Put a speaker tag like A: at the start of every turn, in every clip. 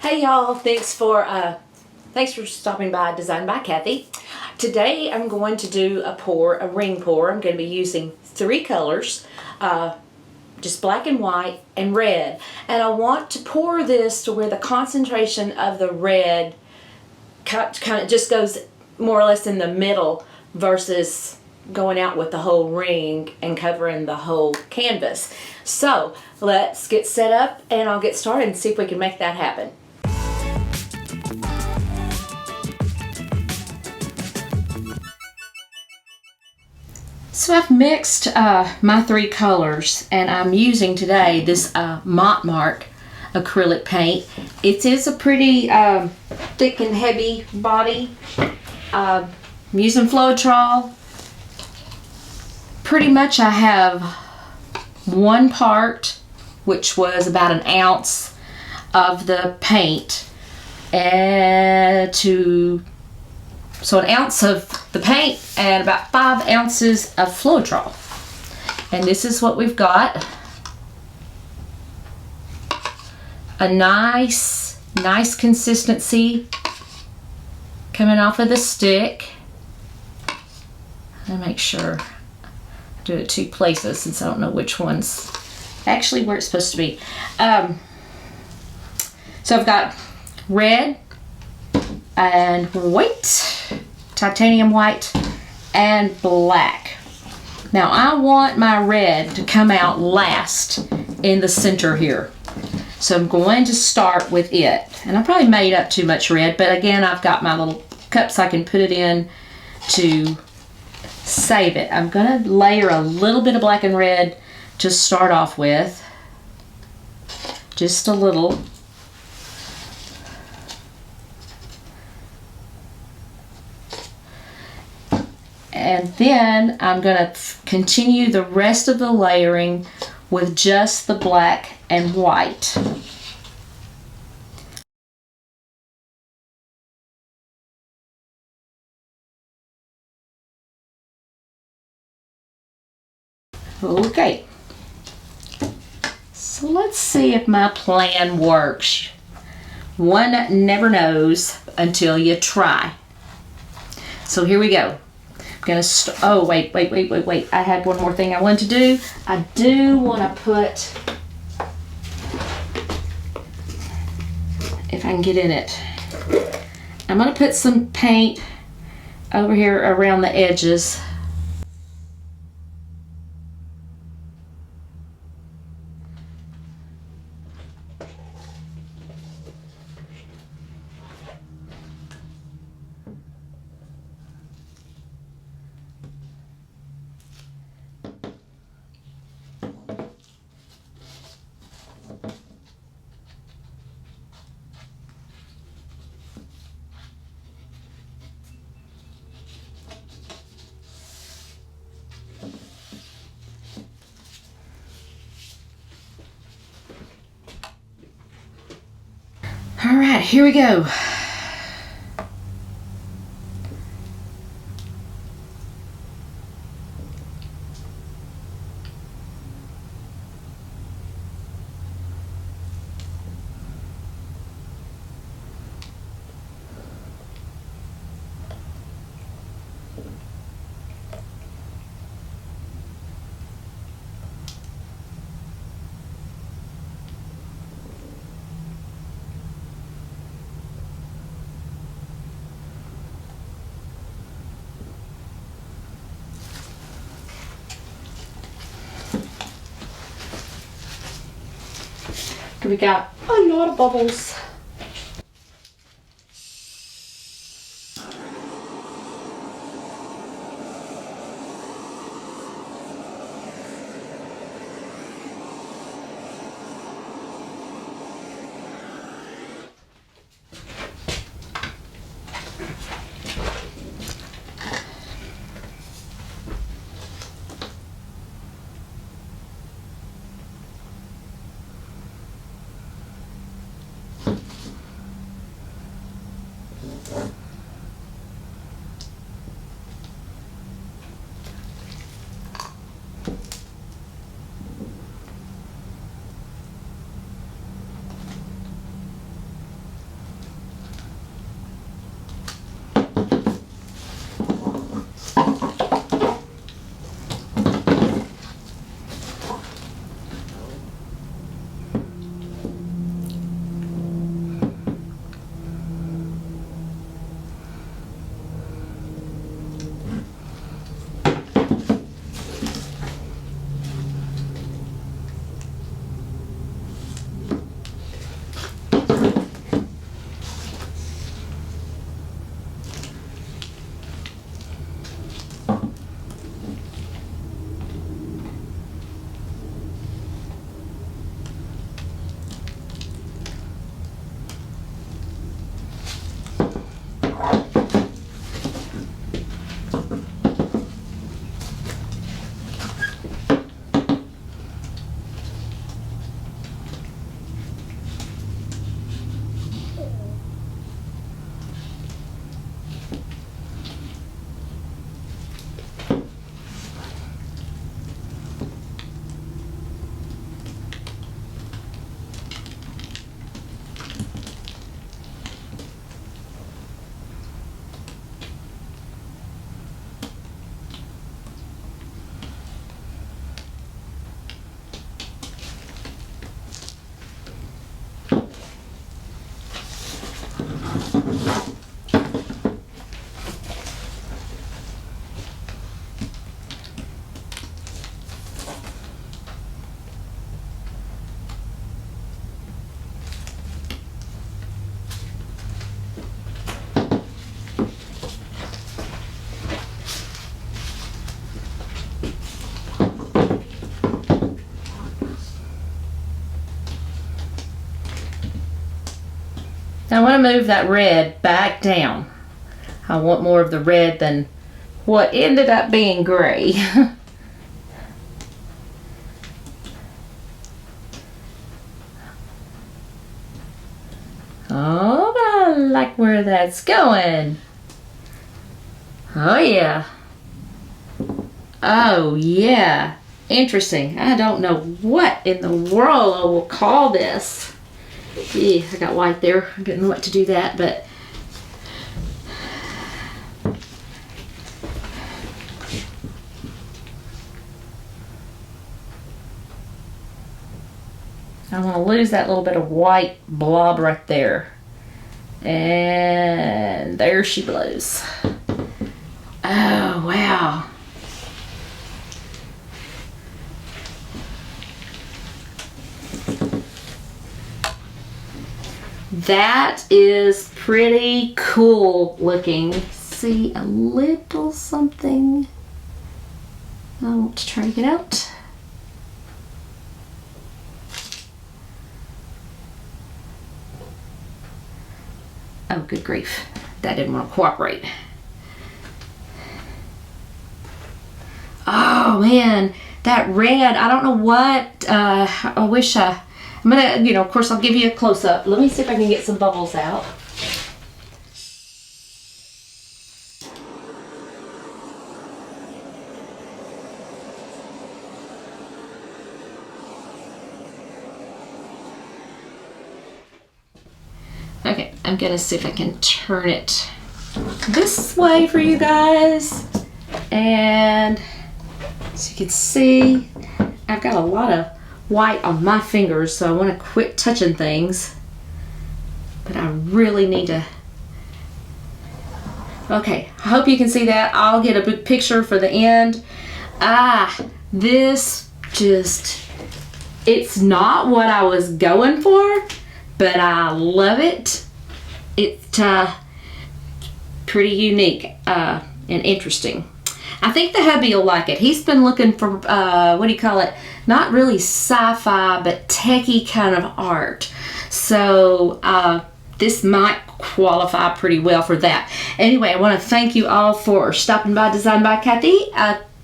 A: Hey y'all, thanks for stopping by Designed by Kathy. Today I'm going to do a ring pour. I'm going to be using 3 colors, just black and white and red. And I want to pour this to where the concentration of the red kind of just goes more or less in the middle versus going out with the whole ring and covering the whole canvas. So let's get set up and I'll get started and see if we can make that happen. So I've mixed my 3 colors, and I'm using today this Montmartre acrylic paint. It is a pretty thick and heavy body. I'm using Floetrol. Pretty much I have 1 part, which was about 1 ounce of the paint, and so 1 ounce of the paint and about 5 ounces of Floetrol. And this is what we've got. A nice consistency coming off of the stick. I'll make sure I do it 2 places since I don't know which one's actually where it's supposed to be. So I've got red and white, titanium white, and black. Now I want my red to come out last in the center here. So I'm going to start with it. And I probably made up too much red, but again, I've got my little cups I can put it in to save it. I'm gonna layer a little bit of black and red to start off with. Just a little. And then I'm going to continue the rest of the layering with just the black and white. Okay. So let's see if my plan works. One never knows until you try. So here we go. I'm gonna oh wait, I had one more thing I wanted to do. I do want to put, if I can get in it, I'm gonna put some paint over here around the edges. All right, here we go. We got a lot of bubbles. Now I want to move that red back down. I want more of the red than what ended up being gray. Oh, I like where that's going. Oh yeah. Oh yeah. Interesting. I don't know what in the world I will call this. Yeah, I got white there. I didn't know what to do that, but I want to lose that little bit of white blob right there. And there she blows. Oh, wow. That is pretty cool looking. See a little something. I want to try to get out. Oh, good grief. That didn't want to cooperate. Oh man, that red, I don't know what, I wish I'm gonna, you know, of course I'll give you a close-up. Let me see if I can get some bubbles out. Okay, I'm gonna see if I can turn it this way for you guys. And so you can see, I've got a lot of white on my fingers, so I want to quit touching things. But I really need to. Okay, I hope you can see that. I'll get a big picture for the end. This just, it's not what I was going for, but I love it. It's pretty unique and interesting. I think the hubby will like it. He's been looking for, what do you call it? Not really sci-fi, but techie kind of art. So this might qualify pretty well for that. Anyway, I want to thank you all for stopping by Design by Kathy.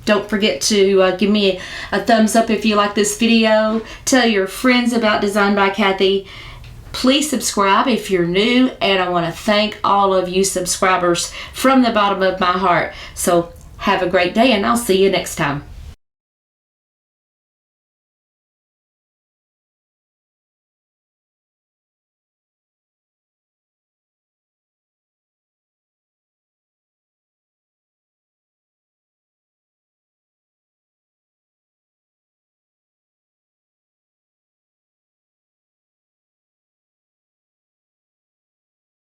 A: Don't forget to give me a thumbs up if you like this video. Tell your friends about Design by Kathy. Please subscribe if you're new, and I want to thank all of you subscribers from the bottom of my heart. So have a great day, and I'll see you next time.